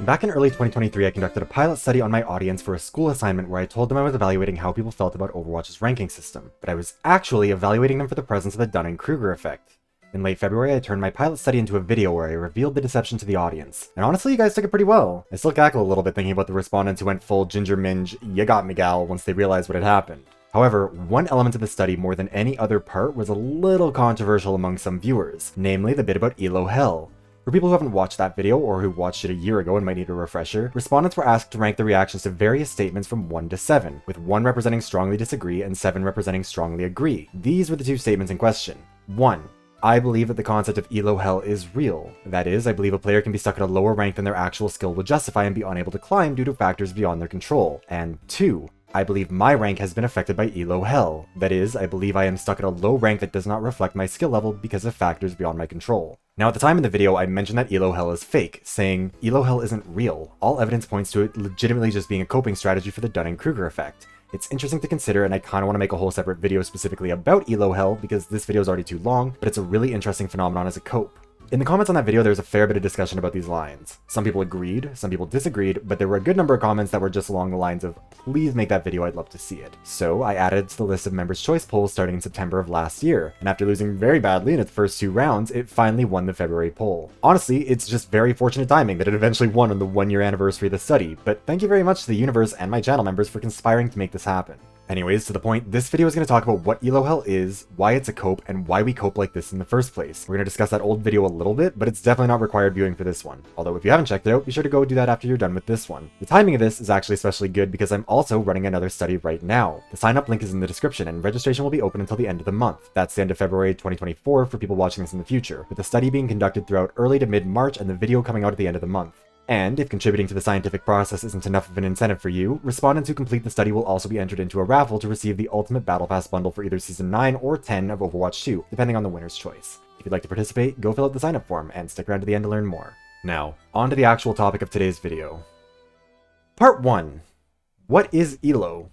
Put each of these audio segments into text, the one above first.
Back in early 2023, I conducted a pilot study on my audience for a school assignment where I told them I was evaluating how people felt about Overwatch's ranking system, but I was actually evaluating them for the presence of the Dunning-Kruger effect. In late February, I turned my pilot study into a video where I revealed the deception to the audience. And honestly, you guys took it pretty well. I still cackle a little bit thinking about the respondents who went full Ginger Minge, "You got me gal," once they realized what had happened. However, one element of the study more than any other part was a little controversial among some viewers, namely the bit about Elo Hell. For people who haven't watched that video, or who watched it a year ago and might need a refresher, respondents were asked to rank the reactions to various statements from 1 to 7, with 1 representing strongly disagree and 7 representing strongly agree. These were the 2 statements in question. 1. I believe that the concept of Elo Hell is real. That is, I believe a player can be stuck at a lower rank than their actual skill would justify and be unable to climb due to factors beyond their control. And 2. I believe my rank has been affected by Elo Hell. That is, I believe I am stuck at a low rank that does not reflect my skill level because of factors beyond my control. Now at the time in the video, I mentioned that Elo Hell is fake, saying, Elo Hell isn't real. All evidence points to it legitimately just being a coping strategy for the Dunning-Kruger effect. It's interesting to consider, and I kinda wanna make a whole separate video specifically about Elo Hell because this video is already too long, but it's a really interesting phenomenon as a cope. In the comments on that video, there was a fair bit of discussion about these lines. Some people agreed, some people disagreed, but there were a good number of comments that were just along the lines of, please make that video, I'd love to see it. So I added it to the list of members' choice polls starting in September of last year, and after losing very badly in its first 2 rounds, it finally won the February poll. Honestly, it's just very fortunate timing that it eventually won on the 1-year anniversary of the study, but thank you very much to the universe and my channel members for conspiring to make this happen. Anyways, to the point, this video is going to talk about what Elo Hell is, why it's a cope, and why we cope like this in the first place. We're going to discuss that old video a little bit, but it's definitely not required viewing for this one. Although if you haven't checked it out, be sure to go do that after you're done with this one. The timing of this is actually especially good because I'm also running another study right now. The sign up link is in the description, and registration will be open until the end of the month. That's the end of February 2024 for people watching this in the future, with the study being conducted throughout early to mid-March and the video coming out at the end of the month. And if contributing to the scientific process isn't enough of an incentive for you, respondents who complete the study will also be entered into a raffle to receive the Ultimate Battle Pass bundle for either Season 9 or 10 of Overwatch 2, depending on the winner's choice. If you'd like to participate, go fill out the sign-up form, and stick around to the end to learn more. Now, on to the actual topic of today's video. Part 1. What is Elo?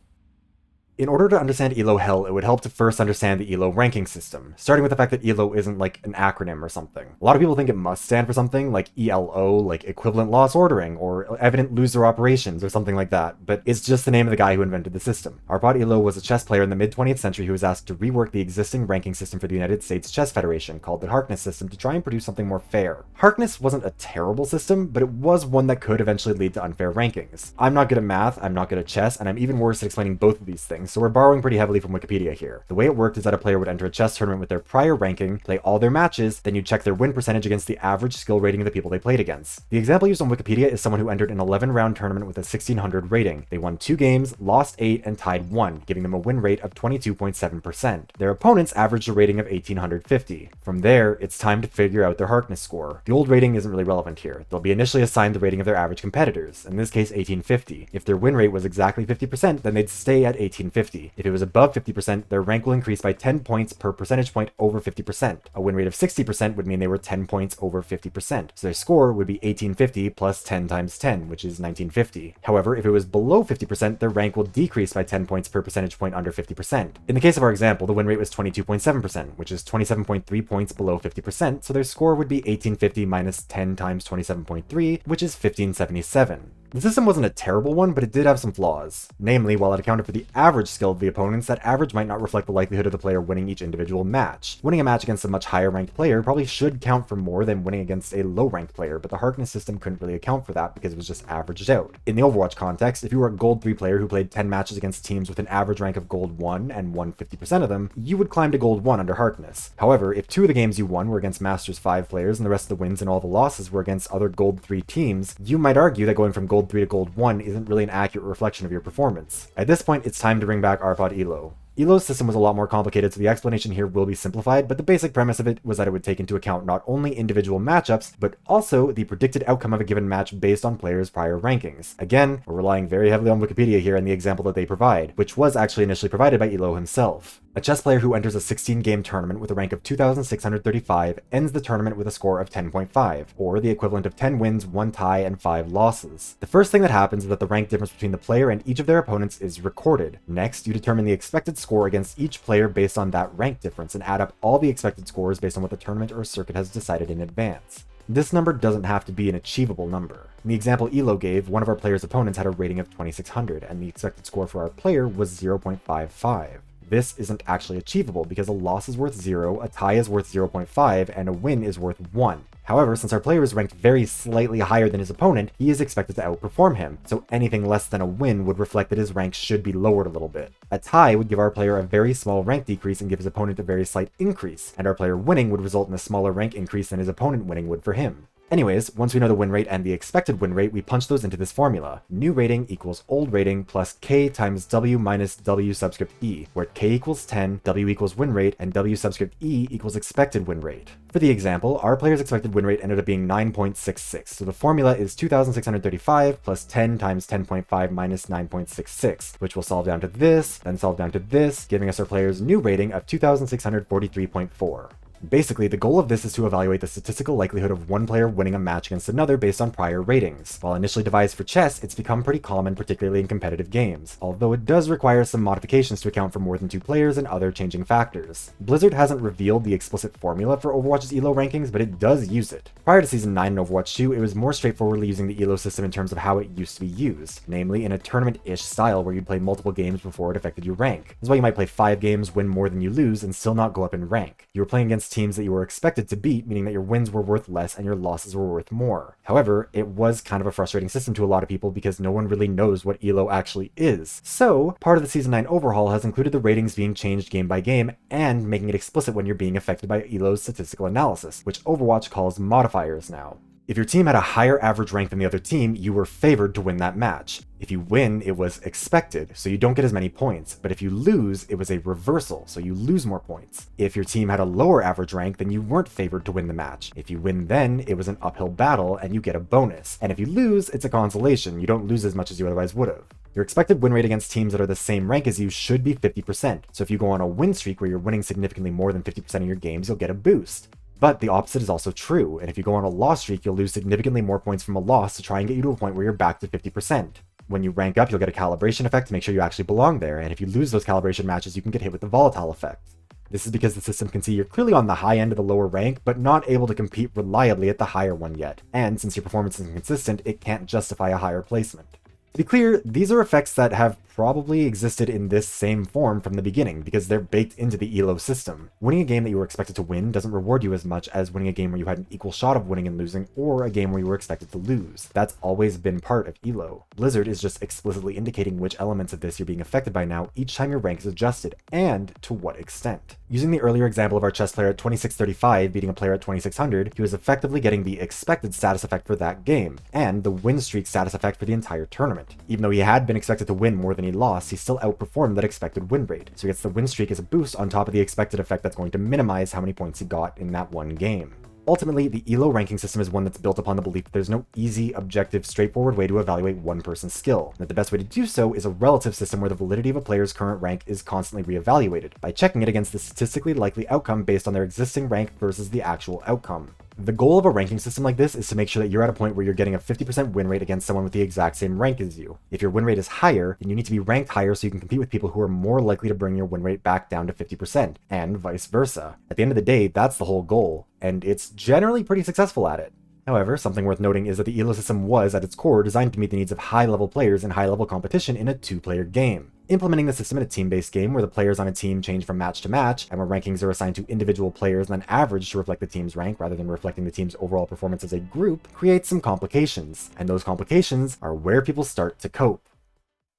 In order to understand Elo Hell, it would help to first understand the Elo ranking system, starting with the fact that Elo isn't like an acronym or something. A lot of people think it must stand for something like ELO, like equivalent loss ordering, or evident loser operations, or something like that, but it's just the name of the guy who invented the system. Arpad Elo was a chess player in the mid-20th century who was asked to rework the existing ranking system for the United States Chess Federation, called the Harkness system, to try and produce something more fair. Harkness wasn't a terrible system, but it was one that could eventually lead to unfair rankings. I'm not good at math, I'm not good at chess, and I'm even worse at explaining both of these things, so we're borrowing pretty heavily from Wikipedia here. The way it worked is that a player would enter a chess tournament with their prior ranking, play all their matches, then you'd check their win percentage against the average skill rating of the people they played against. The example used on Wikipedia is someone who entered an 11-round tournament with a 1600 rating. They won 2 games, lost 8, and tied 1, giving them a win rate of 22.7%. Their opponents averaged a rating of 1850. From there, it's time to figure out their Harkness score. The old rating isn't really relevant here. They'll be initially assigned the rating of their average competitors, in this case 1850. If their win rate was exactly 50%, then they'd stay at 1850. If it was above 50%, their rank will increase by 10 points per percentage point over 50%. A win rate of 60% would mean they were 10 points over 50%, so their score would be 1850 plus 10 times 10, which is 1950. However, if it was below 50%, their rank will decrease by 10 points per percentage point under 50%. In the case of our example, the win rate was 22.7%, which is 27.3 points below 50%, so their score would be 1850 minus 10 times 27.3, which is 1577. The system wasn't a terrible one, but it did have some flaws. Namely, while it accounted for the average skill of the opponents, that average might not reflect the likelihood of the player winning each individual match. Winning a match against a much higher ranked player probably should count for more than winning against a low ranked player, but the Harkness system couldn't really account for that because it was just averaged out. In the Overwatch context, if you were a Gold 3 player who played 10 matches against teams with an average rank of Gold 1 and won 50% of them, you would climb to Gold 1 under Harkness. However, if 2 of the games you won were against Masters 5 players and the rest of the wins and all the losses were against other Gold 3 teams, you might argue that going from Gold 3 to Gold 1 isn't really an accurate reflection of your performance. At this point, it's time to bring back Arpad Elo. Elo's system was a lot more complicated, so the explanation here will be simplified, but the basic premise of it was that it would take into account not only individual matchups, but also the predicted outcome of a given match based on players' prior rankings. Again, we're relying very heavily on Wikipedia here and the example that they provide, which was actually initially provided by Elo himself. A chess player who enters a 16-game tournament with a rank of 2,635 ends the tournament with a score of 10.5, or the equivalent of 10 wins, 1 tie, and 5 losses. The first thing that happens is that the rank difference between the player and each of their opponents is recorded. Next, you determine the expected score against each player based on that rank difference and add up all the expected scores based on what the tournament or circuit has decided in advance. This number doesn't have to be an achievable number. In the example Elo gave, one of our player's opponents had a rating of 2600, and the expected score for our player was 0.55. This isn't actually achievable because a loss is worth 0, a tie is worth 0.5, and a win is worth 1. However, since our player is ranked very slightly higher than his opponent, he is expected to outperform him, so anything less than a win would reflect that his rank should be lowered a little bit. A tie would give our player a very small rank decrease and give his opponent a very slight increase, and our player winning would result in a smaller rank increase than his opponent winning would for him. Anyways, once we know the win rate and the expected win rate, we punch those into this formula. New rating equals old rating plus k times w minus w subscript e, where k equals 10, w equals win rate, and w subscript e equals expected win rate. For the example, our player's expected win rate ended up being 9.66, so the formula is 2635 plus 10 times 10.5 minus 9.66, which will solve down to this, then solve down to this, giving us our player's new rating of 2643.4. Basically, the goal of this is to evaluate the statistical likelihood of one player winning a match against another based on prior ratings. While initially devised for chess, it's become pretty common, particularly in competitive games, although it does require some modifications to account for more than 2 players and other changing factors. Blizzard hasn't revealed the explicit formula for Overwatch's Elo rankings, but it does use it. Prior to Season 9 in Overwatch 2, it was more straightforwardly using the Elo system in terms of how it used to be used, namely in a tournament-ish style where you'd play multiple games before it affected your rank. This is why you might play 5 games, win more than you lose, and still not go up in rank. You were playing against teams that you were expected to beat, meaning that your wins were worth less and your losses were worth more. However, it was kind of a frustrating system to a lot of people because no one really knows what Elo actually is. So, part of the Season 9 overhaul has included the ratings being changed game by game and making it explicit when you're being affected by Elo's statistical analysis, which Overwatch calls modifiers now. If your team had a higher average rank than the other team, you were favored to win that match. If you win, it was expected, so you don't get as many points, but if you lose, it was a reversal, so you lose more points. If your team had a lower average rank, then you weren't favored to win the match. If you win then, it was an uphill battle, and you get a bonus. And if you lose, it's a consolation, you don't lose as much as you otherwise would have. Your expected win rate against teams that are the same rank as you should be 50%, so if you go on a win streak where you're winning significantly more than 50% of your games, you'll get a boost. But the opposite is also true, and if you go on a loss streak, you'll lose significantly more points from a loss to try and get you to a point where you're back to 50%. When you rank up, you'll get a calibration effect to make sure you actually belong there, and if you lose those calibration matches, you can get hit with the volatile effect. This is because the system can see you're clearly on the high end of the lower rank, but not able to compete reliably at the higher one yet, and since your performance is inconsistent, it can't justify a higher placement. To be clear, these are effects that have probably existed in this same form from the beginning, because they're baked into the Elo system. Winning a game that you were expected to win doesn't reward you as much as winning a game where you had an equal shot of winning and losing, or a game where you were expected to lose. That's always been part of Elo. Blizzard is just explicitly indicating which elements of this you're being affected by now each time your rank is adjusted, and to what extent. Using the earlier example of our chess player at 2635 beating a player at 2600, he was effectively getting the expected status effect for that game, and the win streak status effect for the entire tournament. Even though he had been expected to win more than he lost, he still outperformed that expected win rate, so he gets the win streak as a boost on top of the expected effect that's going to minimize how many points he got in that one game. Ultimately, the Elo ranking system is one that's built upon the belief that there's no easy, objective, straightforward way to evaluate one person's skill, and that the best way to do so is a relative system where the validity of a player's current rank is constantly reevaluated, by checking it against the statistically likely outcome based on their existing rank versus the actual outcome. The goal of a ranking system like this is to make sure that you're at a point where you're getting a 50% win rate against someone with the exact same rank as you. If your win rate is higher, then you need to be ranked higher so you can compete with people who are more likely to bring your win rate back down to 50%, and vice versa. At the end of the day, that's the whole goal, and it's generally pretty successful at it. However, something worth noting is that the Elo system was, at its core, designed to meet the needs of high-level players in high-level competition in a 2-player game. Implementing the system in a team-based game where the players on a team change from match to match, and where rankings are assigned to individual players and then averaged to reflect the team's rank rather than reflecting the team's overall performance as a group, creates some complications, and those complications are where people start to cope.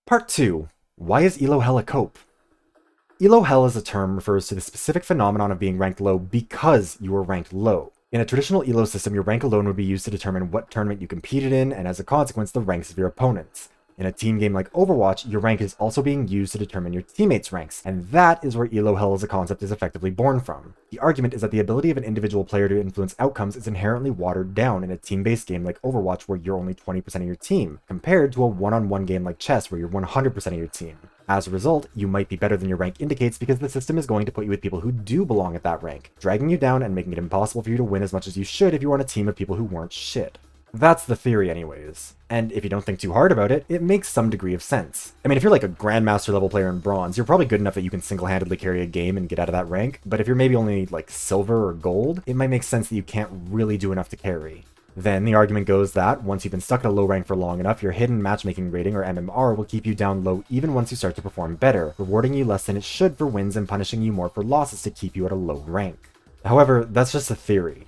Part 2. Why is Elo hell a cope? Elo hell as a term refers to the specific phenomenon of being ranked low because you were ranked low. In a traditional Elo system, your rank alone would be used to determine what tournament you competed in, and as a consequence, the ranks of your opponents. In a team game like Overwatch, your rank is also being used to determine your teammates' ranks, and that is where Elo hell as a concept is effectively born from. The argument is that the ability of an individual player to influence outcomes is inherently watered down in a team-based game like Overwatch where you're only 20% of your team, compared to a one-on-one game like chess where you're 100% of your team. As a result, you might be better than your rank indicates because the system is going to put you with people who do belong at that rank, dragging you down and making it impossible for you to win as much as you should if you were on a team of people who weren't shit. That's the theory anyways. And if you don't think too hard about it, it makes some degree of sense. I mean, if you're like a Grandmaster level player in Bronze, you're probably good enough that you can single-handedly carry a game and get out of that rank, but if you're maybe only like Silver or Gold, it might make sense that you can't really do enough to carry. Then the argument goes that, once you've been stuck at a low rank for long enough, your hidden matchmaking rating, or MMR, will keep you down low even once you start to perform better, rewarding you less than it should for wins and punishing you more for losses to keep you at a low rank. However, that's just a theory.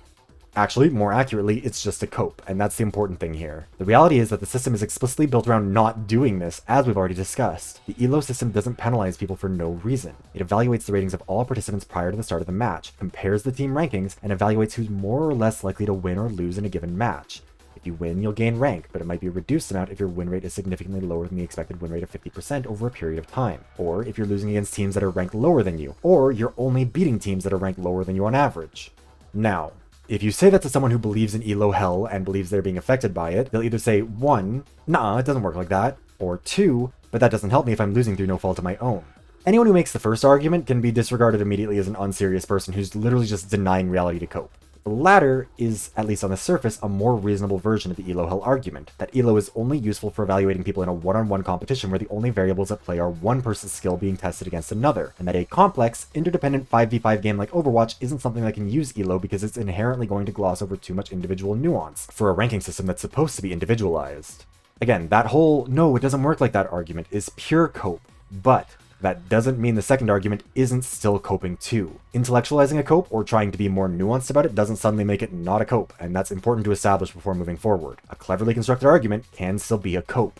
Actually, more accurately, it's just a cope, and that's the important thing here. The reality is that the system is explicitly built around not doing this, as we've already discussed. The Elo system doesn't penalize people for no reason. It evaluates the ratings of all participants prior to the start of the match, compares the team rankings, and evaluates who's more or less likely to win or lose in a given match. If you win, you'll gain rank, but it might be a reduced amount if your win rate is significantly lower than the expected win rate of 50% over a period of time, or if you're losing against teams that are ranked lower than you, or you're only beating teams that are ranked lower than you on average. Now, if you say that to someone who believes in Elo hell and believes they're being affected by it, they'll either say, 1, nah, it doesn't work like that, or 2, but that doesn't help me if I'm losing through no fault of my own. Anyone who makes the first argument can be disregarded immediately as an unserious person who's literally just denying reality to cope. The latter is, at least on the surface, a more reasonable version of the Elo hell argument, that Elo is only useful for evaluating people in a one-on-one competition where the only variables at play are one person's skill being tested against another, and that a complex, interdependent 5v5 game like Overwatch isn't something that can use Elo because it's inherently going to gloss over too much individual nuance for a ranking system that's supposed to be individualized. Again, that whole no, it doesn't work like that argument is pure cope, but that doesn't mean the second argument isn't still coping too. Intellectualizing a cope or trying to be more nuanced about it doesn't suddenly make it not a cope, and that's important to establish before moving forward. A cleverly constructed argument can still be a cope.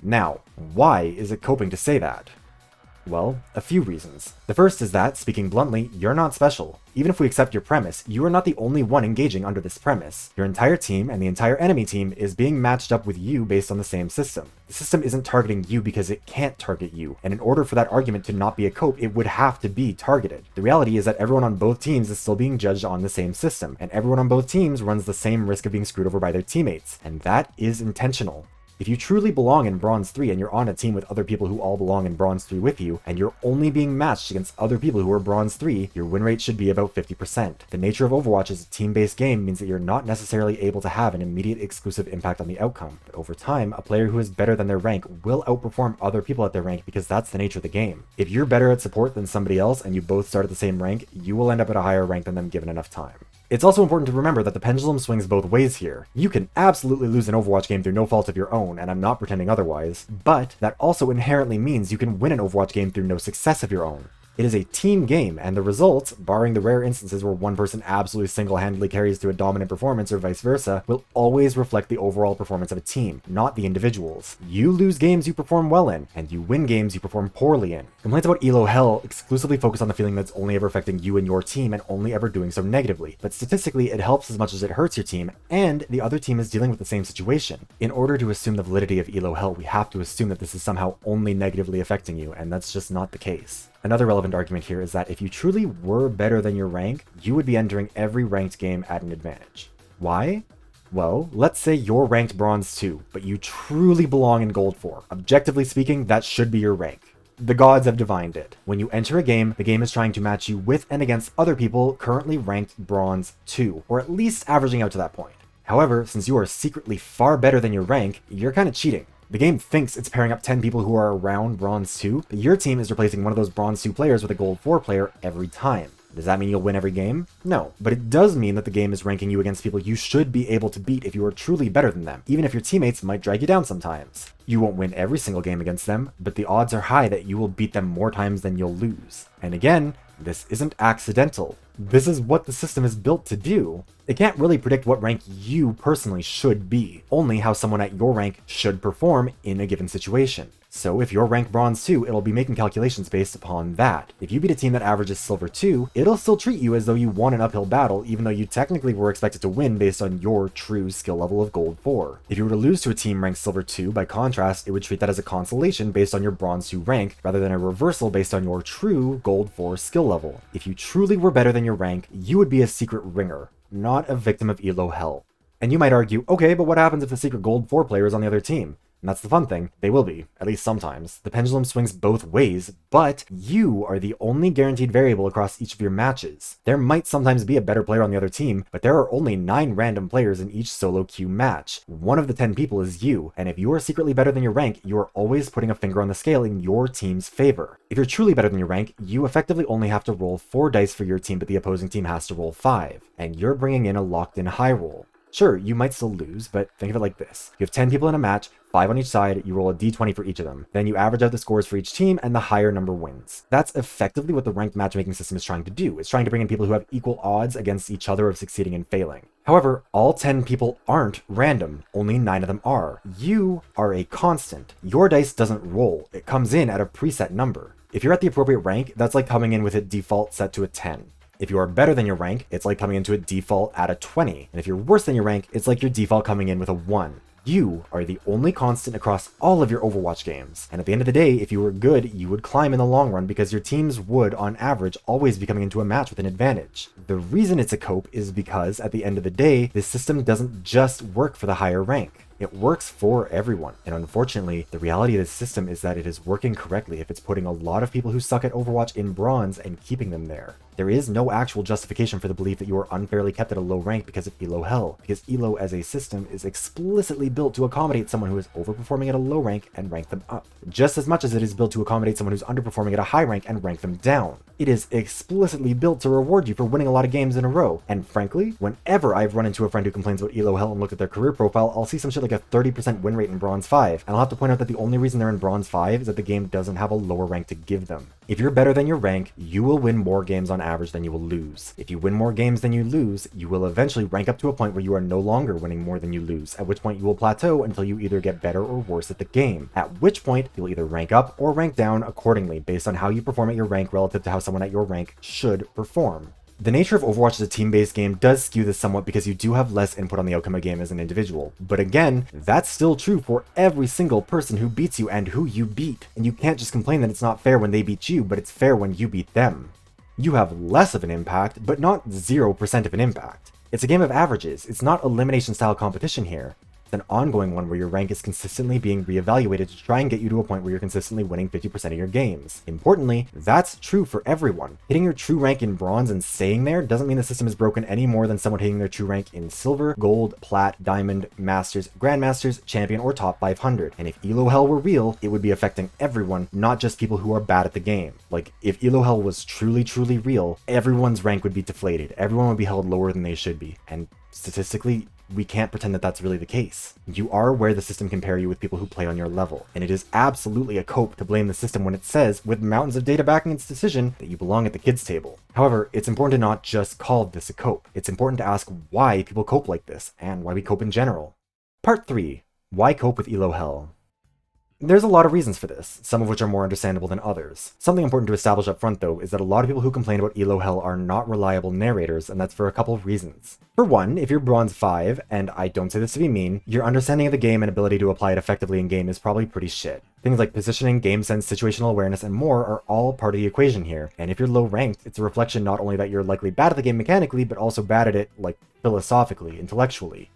Now, why is it coping to say that? Well, a few reasons. The first is that, speaking bluntly, you're not special. Even if we accept your premise, you are not the only one engaging under this premise. Your entire team and the entire enemy team is being matched up with you based on the same system. The system isn't targeting you because it can't target you, and in order for that argument to not be a cope, it would have to be targeted. The reality is that everyone on both teams is still being judged on the same system, and everyone on both teams runs the same risk of being screwed over by their teammates, and that is intentional. If you truly belong in Bronze 3 and you're on a team with other people who all belong in Bronze 3 with you, and you're only being matched against other people who are Bronze 3, your win rate should be about 50%. The nature of Overwatch as a team-based game means that you're not necessarily able to have an immediate exclusive impact on the outcome, but over time, a player who is better than their rank will outperform other people at their rank because that's the nature of the game. If you're better at support than somebody else and you both start at the same rank, you will end up at a higher rank than them given enough time. It's also important to remember that the pendulum swings both ways here. You can absolutely lose an Overwatch game through no fault of your own, and I'm not pretending otherwise, but that also inherently means you can win an Overwatch game through no success of your own. It is a team game, and the results, barring the rare instances where one person absolutely single-handedly carries to a dominant performance or vice versa, will always reflect the overall performance of a team, not the individuals. You lose games you perform well in, and you win games you perform poorly in. Complaints about Elo hell exclusively focus on the feeling that's only ever affecting you and your team and only ever doing so negatively, but statistically it helps as much as it hurts your team, and the other team is dealing with the same situation. In order to assume the validity of Elo hell, we have to assume that this is somehow only negatively affecting you, and that's just not the case. Another relevant argument here is that if you truly were better than your rank, you would be entering every ranked game at an advantage. Why? Well, let's say you're ranked Bronze 2, but you truly belong in Gold 4. Objectively speaking, that should be your rank. The gods have divined it. When you enter a game, the game is trying to match you with and against other people currently ranked Bronze 2, or at least averaging out to that point. However, since you are secretly far better than your rank, you're kind of cheating. The game thinks it's pairing up 10 people who are around Bronze 2, but your team is replacing one of those Bronze 2 players with a Gold 4 player every time. Does that mean you'll win every game? No, but it does mean that the game is ranking you against people you should be able to beat if you are truly better than them, even if your teammates might drag you down sometimes. You won't win every single game against them, but the odds are high that you will beat them more times than you'll lose. And again, this isn't accidental. This is what the system is built to do. It can't really predict what rank you personally should be, only how someone at your rank should perform in a given situation. So if you're ranked Bronze 2, it'll be making calculations based upon that. If you beat a team that averages Silver 2, it'll still treat you as though you won an uphill battle, even though you technically were expected to win based on your true skill level of Gold 4. If you were to lose to a team ranked Silver 2, by contrast, it would treat that as a consolation based on your Bronze 2 rank, rather than a reversal based on your true Gold 4 skill level. If you truly were better than your rank, you would be a secret ringer, not a victim of Elo hell. And you might argue, okay, but what happens if the secret Gold 4 player is on the other team? And that's the fun thing, they will be, at least sometimes. The pendulum swings both ways, but you are the only guaranteed variable across each of your matches. There might sometimes be a better player on the other team, but there are only 9 random players in each solo queue match. One of the 10 people is you, and if you are secretly better than your rank, you are always putting a finger on the scale in your team's favor. If you're truly better than your rank, you effectively only have to roll 4 dice for your team, but the opposing team has to roll 5, and you're bringing in a locked-in high roll. Sure, you might still lose, but think of it like this. You have 10 people in a match, 5 on each side, you roll a d20 for each of them. Then you average out the scores for each team, and the higher number wins. That's effectively what the ranked matchmaking system is trying to do. It's trying to bring in people who have equal odds against each other of succeeding and failing. However, all 10 people aren't random. Only 9 of them are. You are a constant. Your dice doesn't roll. It comes in at a preset number. If you're at the appropriate rank, that's like coming in with a default set to a 10. If you are better than your rank, it's like coming into a default at a 20. And if you're worse than your rank, it's like your default coming in with a 1. You are the only constant across all of your Overwatch games. And at the end of the day, if you were good, you would climb in the long run because your teams would, on average, always be coming into a match with an advantage. The reason it's a cope is because, at the end of the day, this system doesn't just work for the higher rank. It works for everyone, and unfortunately, the reality of this system is that it is working correctly if it's putting a lot of people who suck at Overwatch in bronze and keeping them there. There is no actual justification for the belief that you are unfairly kept at a low rank because of Elo Hell, because Elo as a system is explicitly built to accommodate someone who is overperforming at a low rank and rank them up, just as much as it is built to accommodate someone who's underperforming at a high rank and rank them down. It is explicitly built to reward you for winning a lot of games in a row, and frankly, whenever I've run into a friend who complains about Elo Hell and looked at their career profile, I'll see some shit like a 30% win rate in Bronze 5, and I'll have to point out that the only reason they're in Bronze 5 is that the game doesn't have a lower rank to give them. If you're better than your rank, you will win more games on average than you will lose. If you win more games than you lose, you will eventually rank up to a point where you are no longer winning more than you lose, at which point you will plateau until you either get better or worse at the game, at which point you'll either rank up or rank down accordingly based on how you perform at your rank relative to how someone at your rank should perform. The nature of Overwatch as a team-based game does skew this somewhat because you do have less input on the outcome of the game as an individual. But again, that's still true for every single person who beats you and who you beat. And you can't just complain that it's not fair when they beat you, but it's fair when you beat them. You have less of an impact, but not 0% of an impact. It's a game of averages. It's not elimination-style competition here. It's an ongoing one where your rank is consistently being reevaluated to try and get you to a point where you're consistently winning 50% of your games. Importantly, that's true for everyone. Hitting your true rank in bronze and staying there doesn't mean the system is broken any more than someone hitting their true rank in silver, gold, plat, diamond, masters, grandmasters, champion, or top 500. And if Elo Hell were real, it would be affecting everyone, not just people who are bad at the game. Like, if Elo Hell was truly real, everyone's rank would be deflated. Everyone would be held lower than they should be. And statistically, we can't pretend that that's really the case. You are aware the system can pair you with people who play on your level, and it is absolutely a cope to blame the system when it says, with mountains of data backing its decision, that you belong at the kids' table. However, it's important to not just call this a cope. It's important to ask why people cope like this, and why we cope in general. Part 3. Why cope with Elo Hell? There's a lot of reasons for this, some of which are more understandable than others. Something important to establish up front, though, is that a lot of people who complain about Elo Hell are not reliable narrators, and that's for a couple of reasons. For one, if you're Bronze 5, and I don't say this to be mean, your understanding of the game and ability to apply it effectively in-game is probably pretty shit. Things like positioning, game sense, situational awareness, and more are all part of the equation here, and if you're low ranked, it's a reflection not only that you're likely bad at the game mechanically, but also bad at it, like, philosophically, intellectually.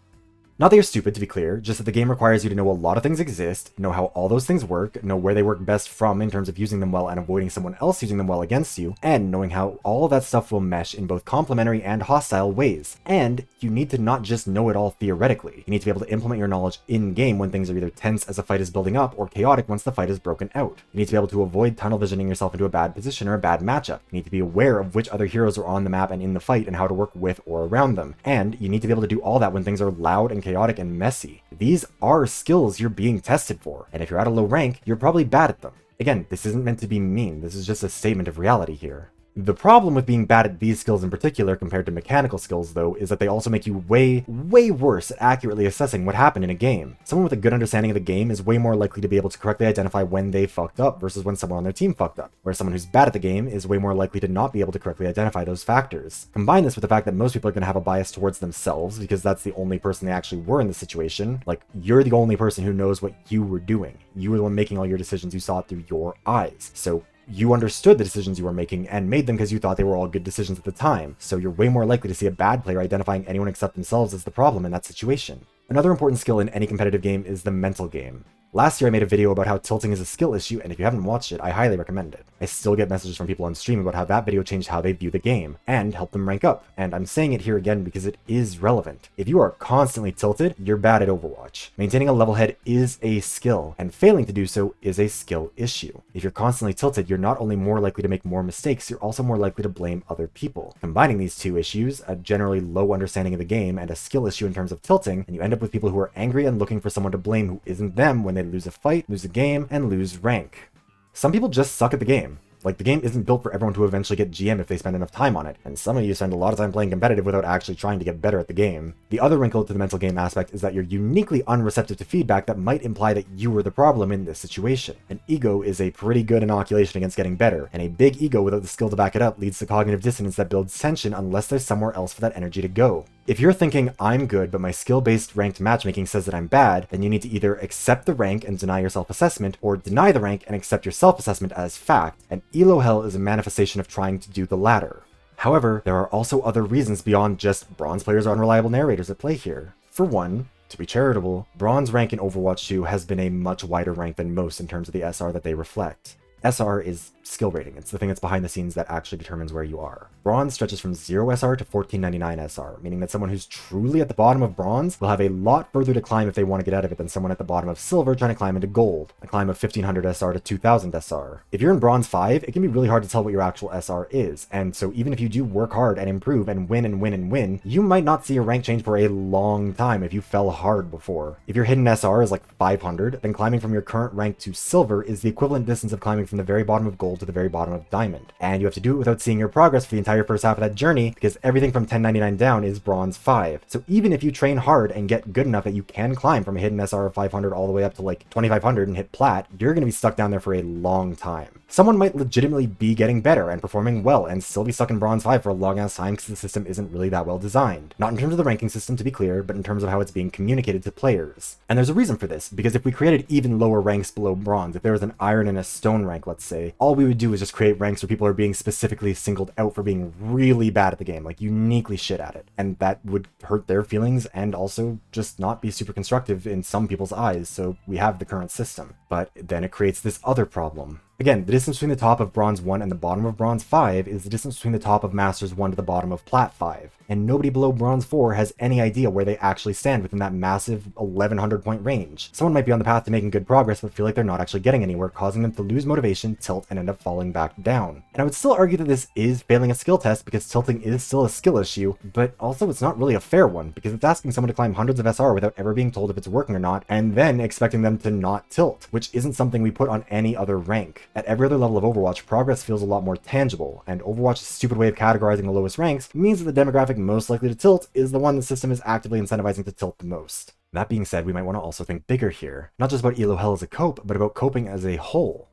Not that you're stupid, to be clear, just that the game requires you to know a lot of things exist, know how all those things work, know where they work best from in terms of using them well and avoiding someone else using them well against you, and knowing how all of that stuff will mesh in both complementary and hostile ways. And you need to not just know it all theoretically. You need to be able to implement your knowledge in-game when things are either tense as a fight is building up, or chaotic once the fight is broken out. You need to be able to avoid tunnel visioning yourself into a bad position or a bad matchup. You need to be aware of which other heroes are on the map and in the fight and how to work with or around them. And you need to be able to do all that when things are loud and chaotic and messy. These are skills you're being tested for, and if you're at a low rank, you're probably bad at them. Again, this isn't meant to be mean, this is just a statement of reality here. The problem with being bad at these skills in particular compared to mechanical skills, though, is that they also make you way worse at accurately assessing what happened in a game. Someone with a good understanding of the game is way more likely to be able to correctly identify when they fucked up versus when someone on their team fucked up, whereas someone who's bad at the game is way more likely to not be able to correctly identify those factors. Combine this with the fact that most people are going to have a bias towards themselves because that's the only person they actually were in the situation. Like, you're the only person who knows what you were doing. You were the one making all your decisions, you saw it through your eyes. So you understood the decisions you were making and made them because you thought they were all good decisions at the time, so you're way more likely to see a bad player identifying anyone except themselves as the problem in that situation. Another important skill in any competitive game is the mental game. Last year I made a video about how tilting is a skill issue, and if you haven't watched it, I highly recommend it. I still get messages from people on stream about how that video changed how they view the game, and helped them rank up, and I'm saying it here again because it is relevant. If you are constantly tilted, you're bad at Overwatch. Maintaining a level head is a skill, and failing to do so is a skill issue. If you're constantly tilted, you're not only more likely to make more mistakes, you're also more likely to blame other people. Combining these two issues, a generally low understanding of the game and a skill issue in terms of tilting, and you end up with people who are angry and looking for someone to blame who isn't them when they lose a fight, lose a game, and lose rank. Some people just suck at the game. Like, the game isn't built for everyone to eventually get GM if they spend enough time on it, and some of you spend a lot of time playing competitive without actually trying to get better at the game. The other wrinkle to the mental game aspect is that you're uniquely unreceptive to feedback that might imply that you were the problem in this situation. An ego is a pretty good inoculation against getting better, and a big ego without the skill to back it up leads to cognitive dissonance that builds tension unless there's somewhere else for that energy to go. If you're thinking, I'm good, but my skill-based ranked matchmaking says that I'm bad, then you need to either accept the rank and deny your self-assessment, or deny the rank and accept your self-assessment as fact, and Elo Hell is a manifestation of trying to do the latter. However, there are also other reasons beyond just bronze players are unreliable narrators at play here. For one, to be charitable, bronze rank in Overwatch 2 has been a much wider rank than most in terms of the SR that they reflect. SR is skill rating. It's the thing that's behind the scenes that actually determines where you are. Bronze stretches from 0 SR to 1499 SR, meaning that someone who's truly at the bottom of bronze will have a lot further to climb if they want to get out of it than someone at the bottom of silver trying to climb into gold, a climb of 1500 SR to 2000 SR. If you're in bronze 5, it can be really hard to tell what your actual SR is, and so even if you do work hard and improve and win and win and win, you might not see a rank change for a long time if you fell hard before. If your hidden SR is like 500, then climbing from your current rank to silver is the equivalent distance of climbing from the very bottom of gold to the very bottom of diamond, and you have to do it without seeing your progress for the entire first half of that journey because everything from 1099 down is bronze 5. So even if you train hard and get good enough that you can climb from a hidden SR of 500 all the way up to like 2500 and hit plat, you're going to be stuck down there for a long time. Someone might legitimately be getting better and performing well and still be stuck in bronze 5 for a long ass time because the system isn't really that well designed. Not in terms of the ranking system, to be clear, but in terms of how it's being communicated to players. And there's a reason for this, because if we created even lower ranks below bronze, if there was an iron and a stone rank, let's say, all we would do is just create ranks where people are being specifically singled out for being really bad at the game, like uniquely shit at it. And that would hurt their feelings and also just not be super constructive in some people's eyes, so we have the current system. But then it creates this other problem. Again, the distance between the top of bronze 1 and the bottom of bronze 5 is the distance between the top of masters 1 to the bottom of plat 5. And nobody below bronze 4 has any idea where they actually stand within that massive 1100 point range. Someone might be on the path to making good progress but feel like they're not actually getting anywhere, causing them to lose motivation, tilt, and end up falling back down. And I would still argue that this is failing a skill test because tilting is still a skill issue, but also it's not really a fair one because it's asking someone to climb hundreds of SR without ever being told if it's working or not, and then expecting them to not tilt, which isn't something we put on any other rank. At every other level of Overwatch, progress feels a lot more tangible, and Overwatch's stupid way of categorizing the lowest ranks means that the demographic most likely to tilt is the one the system is actively incentivizing to tilt the most. That being said, we might want to also think bigger here, not just about Elo Hell as a cope, but about coping as a whole.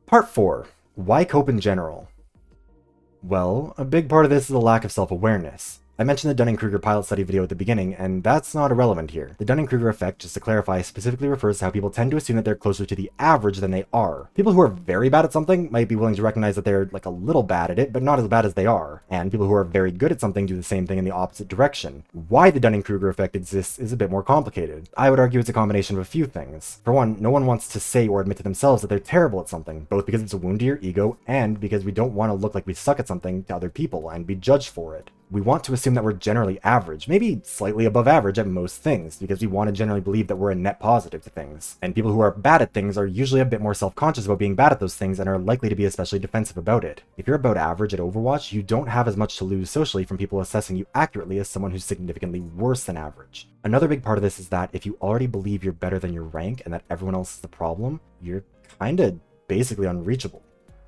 Part 4. Why cope in general? Well, a big part of this is a lack of self-awareness. I mentioned the Dunning-Kruger pilot study video at the beginning, and that's not irrelevant here. The Dunning-Kruger effect, just to clarify, specifically refers to how people tend to assume that they're closer to the average than they are. People who are very bad at something might be willing to recognize that they're like a little bad at it, but not as bad as they are. And people who are very good at something do the same thing in the opposite direction. Why the Dunning-Kruger effect exists is a bit more complicated. I would argue it's a combination of a few things. For one, no one wants to say or admit to themselves that they're terrible at something, both because it's a wound to your ego and because we don't want to look like we suck at something to other people and be judged for it. We want to assume that we're generally average, maybe slightly above average at most things, because we want to generally believe that we're a net positive to things. And people who are bad at things are usually a bit more self-conscious about being bad at those things and are likely to be especially defensive about it. If you're about average at Overwatch, you don't have as much to lose socially from people assessing you accurately as someone who's significantly worse than average. Another big part of this is that if you already believe you're better than your rank and that everyone else is the problem, you're kinda basically unreachable.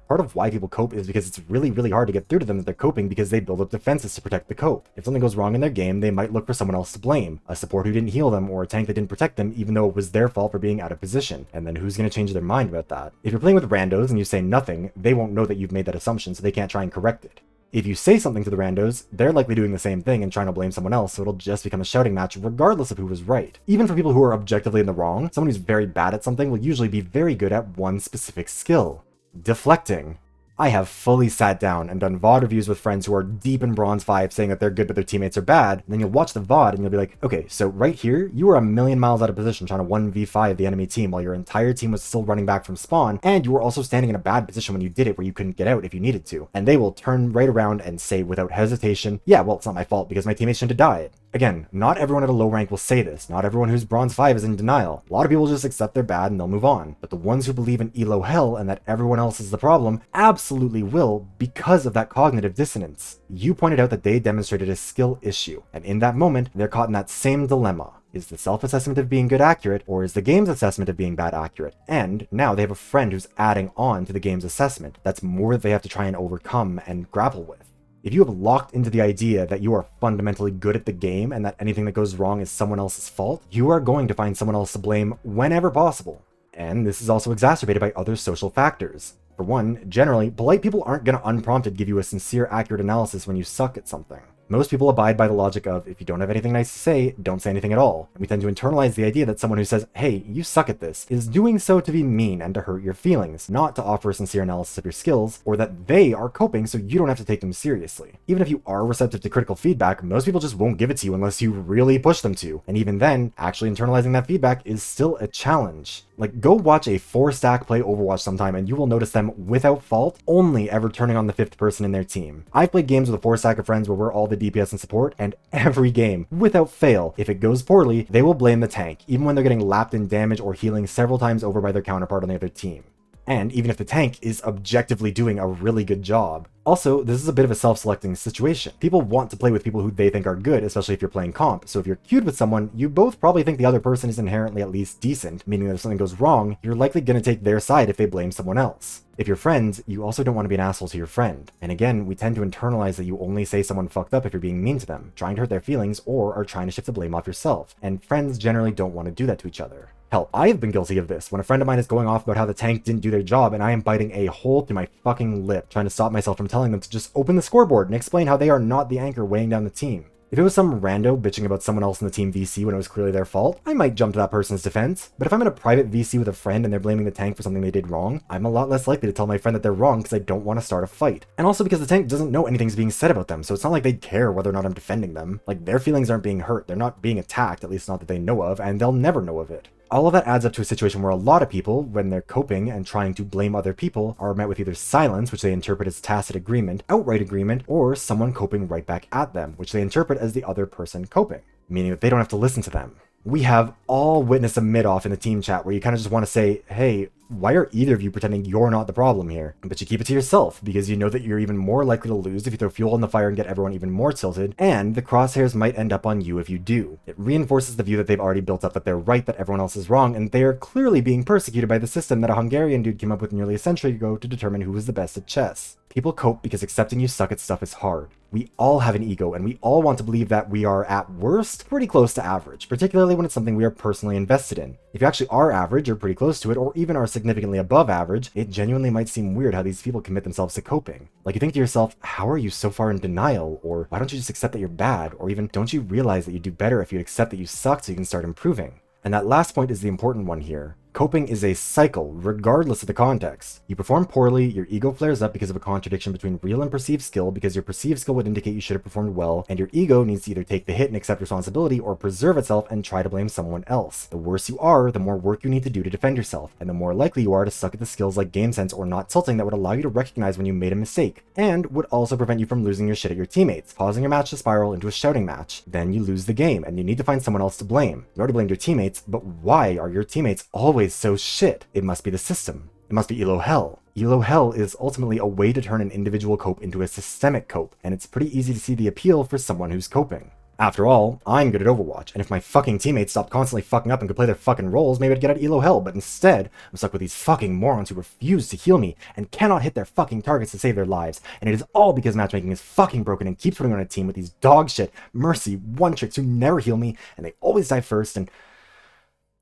Part of why people cope is because it's really, really hard to get through to them that they're coping because they build up defenses to protect the cope. If something goes wrong in their game, they might look for someone else to blame. A support who didn't heal them, or a tank that didn't protect them even though it was their fault for being out of position. And then who's going to change their mind about that? If you're playing with randos and you say nothing, they won't know that you've made that assumption, so they can't try and correct it. If you say something to the randos, they're likely doing the same thing and trying to blame someone else, so it'll just become a shouting match regardless of who was right. Even for people who are objectively in the wrong, someone who's very bad at something will usually be very good at one specific skill: deflecting. I have fully sat down and done VOD reviews with friends who are deep in Bronze 5 saying that they're good but their teammates are bad, and then you'll watch the VOD and you'll be like, okay, so right here, you were a million miles out of position trying to 1v5 the enemy team while your entire team was still running back from spawn, and you were also standing in a bad position when you did it where you couldn't get out if you needed to. And they will turn right around and say without hesitation, yeah, well, it's not my fault because my teammates shouldn't have died. Again, not everyone at a low rank will say this. Not everyone who's Bronze 5 is in denial. A lot of people just accept they're bad and they'll move on. But the ones who believe in Elo hell and that everyone else is the problem absolutely will because of that cognitive dissonance. You pointed out that they demonstrated a skill issue, and in that moment, they're caught in that same dilemma. Is the self-assessment of being good accurate, or is the game's assessment of being bad accurate? And now they have a friend who's adding on to the game's assessment. That's more that they have to try and overcome and grapple with. If you have locked into the idea that you are fundamentally good at the game and that anything that goes wrong is someone else's fault, you are going to find someone else to blame whenever possible. And this is also exacerbated by other social factors. For one, generally, polite people aren't going to unprompted give you a sincere, accurate analysis when you suck at something. Most people abide by the logic of, if you don't have anything nice to say, don't say anything at all. And we tend to internalize the idea that someone who says, hey, you suck at this, is doing so to be mean and to hurt your feelings, not to offer a sincere analysis of your skills, or that they are coping so you don't have to take them seriously. Even if you are receptive to critical feedback, most people just won't give it to you unless you really push them to. And even then, actually internalizing that feedback is still a challenge. Like, go watch a 4-stack play Overwatch sometime and you will notice them, without fault, only ever turning on the 5th person in their team. I've played games with a 4-stack of friends where we're all the DPS and support, and every game, without fail, if it goes poorly, they will blame the tank, even when they're getting lapped in damage or healing several times over by their counterpart on the other team. And even if the tank is objectively doing a really good job. Also, this is a bit of a self-selecting situation. People want to play with people who they think are good, especially if you're playing comp. So if you're queued with someone, you both probably think the other person is inherently at least decent, meaning that if something goes wrong, you're likely going to take their side if they blame someone else. If you're friends, you also don't want to be an asshole to your friend. And again, we tend to internalize that you only say someone fucked up if you're being mean to them, trying to hurt their feelings, or are trying to shift the blame off yourself. And friends generally don't want to do that to each other. Hell, I've been guilty of this, when a friend of mine is going off about how the tank didn't do their job and I am biting a hole through my fucking lip, trying to stop myself from telling them to just open the scoreboard and explain how they are not the anchor weighing down the team. If it was some rando bitching about someone else in the team VC when it was clearly their fault, I might jump to that person's defense. But if I'm in a private VC with a friend and they're blaming the tank for something they did wrong, I'm a lot less likely to tell my friend that they're wrong because I don't want to start a fight. And also because the tank doesn't know anything's being said about them, so it's not like they'd care whether or not I'm defending them. Like, their feelings aren't being hurt, they're not being attacked, at least not that they know of, and they'll never know of it. All of that adds up to a situation where a lot of people, when they're coping and trying to blame other people, are met with either silence, which they interpret as tacit agreement, outright agreement, or someone coping right back at them, which they interpret as the other person coping, meaning that they don't have to listen to them. We have all witnessed a mid-off in the team chat where you kind of just want to say, hey, why are either of you pretending you're not the problem here? But you keep it to yourself because you know that you're even more likely to lose if you throw fuel on the fire and get everyone even more tilted, and the crosshairs might end up on you if you do. It reinforces the view that they've already built up that they're right, that everyone else is wrong, and they are clearly being persecuted by the system that a Hungarian dude came up with nearly a century ago to determine who was the best at chess. People cope because accepting you suck at stuff is hard. We all have an ego, and we all want to believe that we are, at worst, pretty close to average, particularly when it's something we are personally invested in. If you actually are average, or pretty close to it, or even are significantly above average, it genuinely might seem weird how these people commit themselves to coping. Like, you think to yourself, how are you so far in denial? Or why don't you just accept that you're bad? Or even, don't you realize that you'd do better if you accept that you suck so you can start improving? And that last point is the important one here. Coping is a cycle, regardless of the context. You perform poorly, your ego flares up because of a contradiction between real and perceived skill, because your perceived skill would indicate you should have performed well, and your ego needs to either take the hit and accept responsibility, or preserve itself and try to blame someone else. The worse you are, the more work you need to do to defend yourself, and the more likely you are to suck at the skills like game sense or not tilting that would allow you to recognize when you made a mistake, and would also prevent you from losing your shit at your teammates, causing your match to spiral into a shouting match. Then you lose the game, and you need to find someone else to blame. You already blamed your teammates, but why are your teammates always so shit? It must be the system. It must be Elo hell. Elo hell is ultimately a way to turn an individual cope into a systemic cope, and it's pretty easy to see the appeal for someone who's coping. After all, I'm good at Overwatch, and if my fucking teammates stopped constantly fucking up and could play their fucking roles, maybe I'd get at Elo hell, but instead, I'm stuck with these fucking morons who refuse to heal me and cannot hit their fucking targets to save their lives, and it is all because matchmaking is fucking broken and keeps putting me on a team with these dog shit, mercy, one-tricks who never heal me, and they always die first, and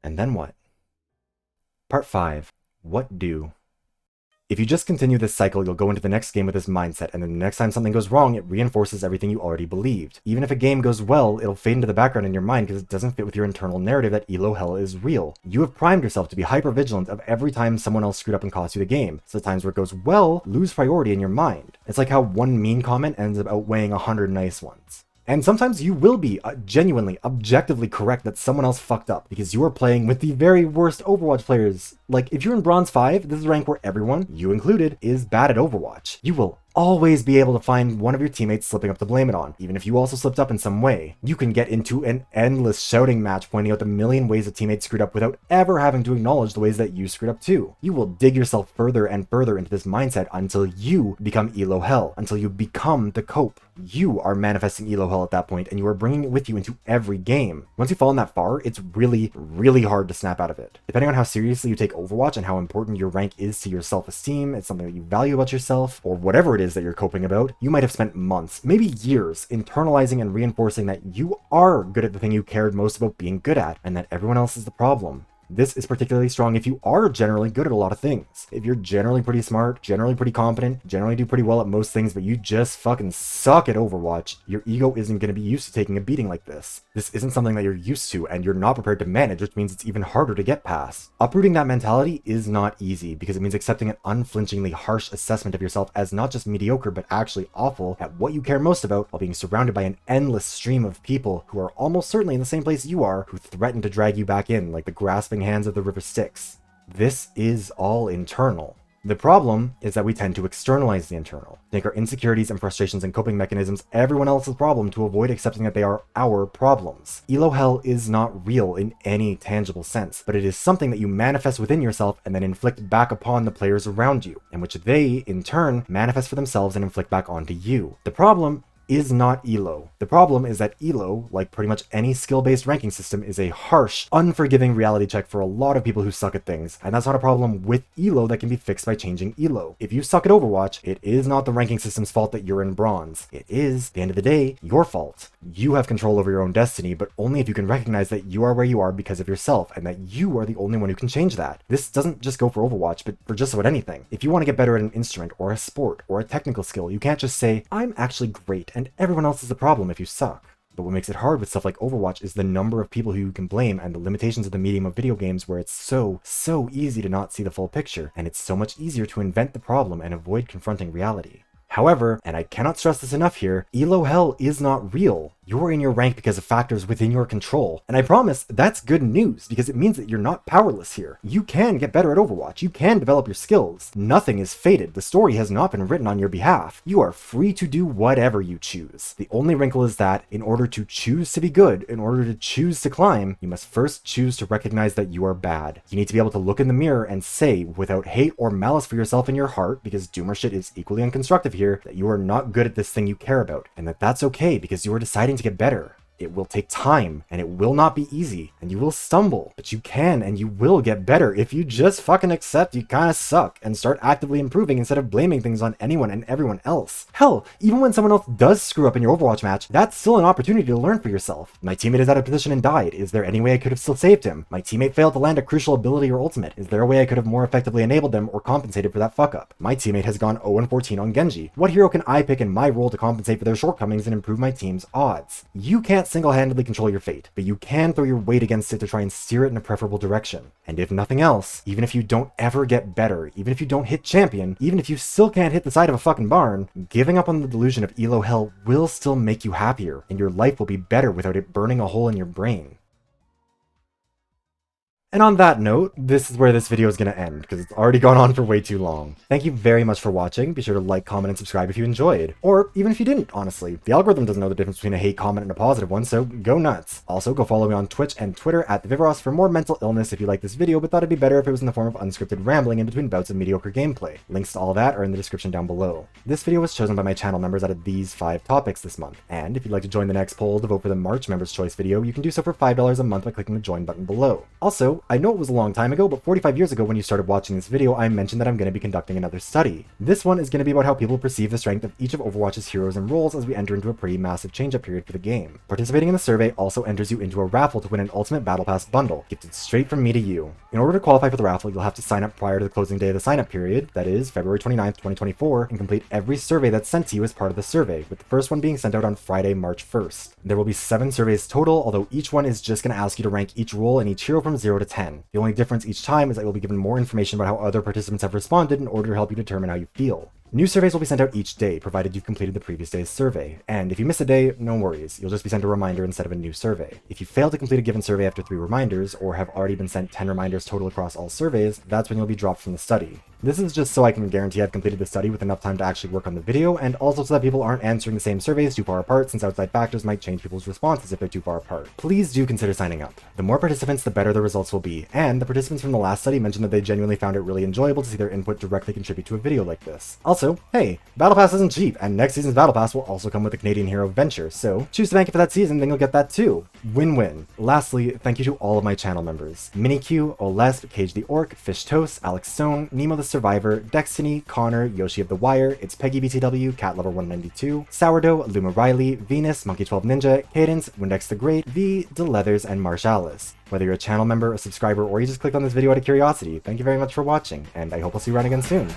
then what? Part 5. What do? If you just continue this cycle, you'll go into the next game with this mindset, and then the next time something goes wrong, it reinforces everything you already believed. Even if a game goes well, it'll fade into the background in your mind because it doesn't fit with your internal narrative that Elo hell is real. You have primed yourself to be hyper-vigilant of every time someone else screwed up and cost you the game, so the times where it goes well, lose priority in your mind. It's like how one mean comment ends up outweighing 100 nice ones. And sometimes you will be genuinely, objectively correct that someone else fucked up because you are playing with the very worst Overwatch players. Like, if you're in Bronze 5, this is a rank where everyone, you included, is bad at Overwatch. You will always be able to find one of your teammates slipping up to blame it on, even if you also slipped up in some way. You can get into an endless shouting match pointing out the million ways a teammate screwed up without ever having to acknowledge the ways that you screwed up too. You will dig yourself further and further into this mindset until you become Elo hell, until you become the cope. You are manifesting Elo hell at that point, and you are bringing it with you into every game. Once you've fallen that far, it's really, really hard to snap out of it. Depending on how seriously you take Overwatch and how important your rank is to your self-esteem, it's something that you value about yourself, or whatever it is that you're coping about, you might have spent months, maybe years, internalizing and reinforcing that you are good at the thing you cared most about being good at, and that everyone else is the problem. This is particularly strong if you are generally good at a lot of things. If you're generally pretty smart, generally pretty competent, generally do pretty well at most things, but you just fucking suck at Overwatch, your ego isn't going to be used to taking a beating like this. This isn't something that you're used to, and you're not prepared to manage, which means it's even harder to get past. Uprooting that mentality is not easy, because it means accepting an unflinchingly harsh assessment of yourself as not just mediocre, but actually awful at what you care most about, while being surrounded by an endless stream of people who are almost certainly in the same place you are, who threaten to drag you back in like the grasping hands of the river Styx. This is all internal. The problem is that we tend to externalize the internal, make our insecurities and frustrations and coping mechanisms everyone else's problem to avoid accepting that they are our problems. Elo hell is not real in any tangible sense, but it is something that you manifest within yourself and then inflict back upon the players around you, and which they, in turn, manifest for themselves and inflict back onto you. The problem is not Elo. The problem is that Elo, like pretty much any skill-based ranking system, is a harsh, unforgiving reality check for a lot of people who suck at things, and that's not a problem with Elo that can be fixed by changing Elo. If you suck at Overwatch, it is not the ranking system's fault that you're in Bronze. It is, at the end of the day, your fault. You have control over your own destiny, but only if you can recognize that you are where you are because of yourself, and that you are the only one who can change that. This doesn't just go for Overwatch, but for just about anything. If you want to get better at an instrument, or a sport, or a technical skill, you can't just say, I'm actually great, and everyone else is the problem if you suck. But what makes it hard with stuff like Overwatch is the number of people who you can blame and the limitations of the medium of video games, where it's so easy to not see the full picture, and it's so much easier to invent the problem and avoid confronting reality. However, and I cannot stress this enough here, Elo hell is not real. You're in your rank because of factors within your control, and I promise that's good news because it means that you're not powerless here. You can get better at Overwatch, you can develop your skills. Nothing is fated, the story has not been written on your behalf. You are free to do whatever you choose. The only wrinkle is that, in order to choose to be good, in order to choose to climb, you must first choose to recognize that you are bad. You need to be able to look in the mirror and say, without hate or malice for yourself in your heart, because doomer shit is equally unconstructive here, that you are not good at this thing you care about, and that that's okay because you are deciding to get better. It will take time, and it will not be easy, and you will stumble, but you can and you will get better if you just fucking accept you kinda suck and start actively improving instead of blaming things on anyone and everyone else. Hell, even when someone else does screw up in your Overwatch match, that's still an opportunity to learn for yourself. My teammate is out of position and died. Is there any way I could have still saved him? My teammate failed to land a crucial ability or ultimate. Is there a way I could have more effectively enabled them or compensated for that fuck up? My teammate has gone 0-14 on Genji. What hero can I pick in my role to compensate for their shortcomings and improve my team's odds? You can't single-handedly control your fate, but you can throw your weight against it to try and steer it in a preferable direction. And if nothing else, even if you don't ever get better, even if you don't hit champion, even if you still can't hit the side of a fucking barn, giving up on the delusion of Elo hell will still make you happier, and your life will be better without it burning a hole in your brain. And on that note, this is where this video is going to end, because it's already gone on for way too long. Thank you very much for watching. Be sure to like, comment, and subscribe if you enjoyed. Or even if you didn't, honestly. The algorithm doesn't know the difference between a hate comment and a positive one, so go nuts. Also, go follow me on Twitch and Twitter at TheViveros for more mental illness if you like this video, but thought it'd be better if it was in the form of unscripted rambling in between bouts of mediocre gameplay. Links to all that are in the description down below. This video was chosen by my channel members out of these 5 topics this month, and if you'd like to join the next poll to vote for the March Members' Choice video, you can do so for $5 a month by clicking the join button below. Also, Also, I know it was a long time ago, but 45 years ago when you started watching this video, I mentioned that I'm going to be conducting another study. This one is going to be about how people perceive the strength of each of Overwatch's heroes and roles as we enter into a pretty massive change-up period for the game. Participating in the survey also enters you into a raffle to win an Ultimate Battle Pass bundle, gifted straight from me to you. In order to qualify for the raffle, you'll have to sign up prior to the closing day of the sign-up period, that is, February 29th, 2024, and complete every survey that's sent to you as part of the survey, with the first one being sent out on Friday, March 1st. There will be 7 surveys total, although each one is just going to ask you to rank each role and each hero from 0 to 10. The only difference each time is that you'll be given more information about how other participants have responded in order to help you determine how you feel. New surveys will be sent out each day, provided you've completed the previous day's survey. And if you miss a day, no worries, you'll just be sent a reminder instead of a new survey. If you fail to complete a given survey after 3 reminders, or have already been sent 10 reminders total across all surveys, that's when you'll be dropped from the study. This is just so I can guarantee I've completed the study with enough time to actually work on the video, and also so that people aren't answering the same surveys too far apart, since outside factors might change people's responses if they're too far apart. Please do consider signing up. The more participants, the better the results will be, and the participants from the last study mentioned that they genuinely found it really enjoyable to see their input directly contribute to a video like this. Also, hey, Battle Pass isn't cheap, and next season's Battle Pass will also come with a Canadian Hero Venture, so choose to bank it for that season, then you'll get that too. Win-win. Lastly, thank you to all of my channel members. MiniQ, Olesp, Cage the Orc, Fish Toast, Alex Stone, Nemo the Survivor, Destiny, Connor, Yoshi of the Wire, It's Peggy BTW, Cat Lover 192, Sourdough, Luma Riley, Venus, Monkey 12 Ninja, Cadence, Windex the Great, V, DeLeathers, and Marshallis. Whether you're a channel member, a subscriber, or you just clicked on this video out of curiosity, thank you very much for watching, and I hope I'll see you around again soon.